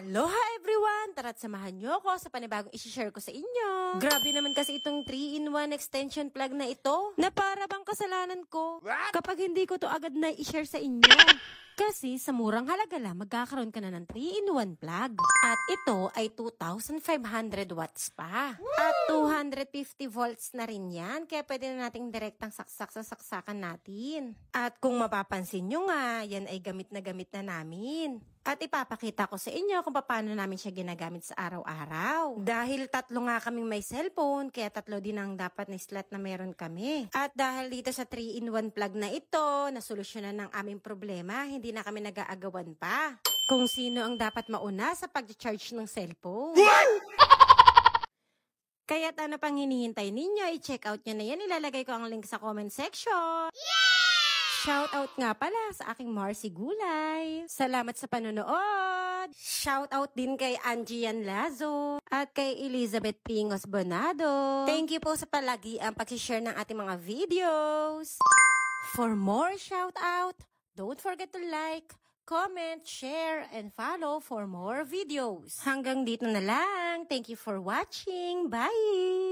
Aloha everyone! Tara't samahan nyo ako sa panibagong isi-share ko sa inyo. Grabe naman kasi itong 3-in-1 extension plug na ito, na para bang kasalanan ko kapag hindi ko to agad na i-share sa inyo. Kasi sa murang halaga lang, magkakaroon ka na ng 3-in-1 plug. At ito ay 2,500 watts pa. At 250 volts na rin yan, kaya pwede na nating direktang saksak sa saksakan natin. At kung mapapansin nyo nga, yan ay gamit na namin. At ipapakita ko sa inyo kung paano namin siya ginagamit sa araw-araw. Dahil 3 nga kaming may cellphone, kaya 3 din ang dapat na slot na meron kami. At dahil dito sa 3-in-1 plug na ito, nasolusyonan ng aming problema, hindi na kami nag-aagawan pa kung sino ang dapat mauna sa pag-charge ng cellphone. Kaya't ano pang hinihintay ninyo, i-check out nyo na yan. Ilalagay ko ang link sa comment section. Shoutout nga pala sa aking Marcy Gulay. Salamat sa panonood. Shoutout din kay Angie Lazo at kay Elizabeth Pingos Bonado. Thank you po sa palagi ang pag-share ng ating mga videos. For more shoutout, don't forget to like, comment, share, and follow for more videos. Hanggang dito na lang. Thank you for watching. Bye!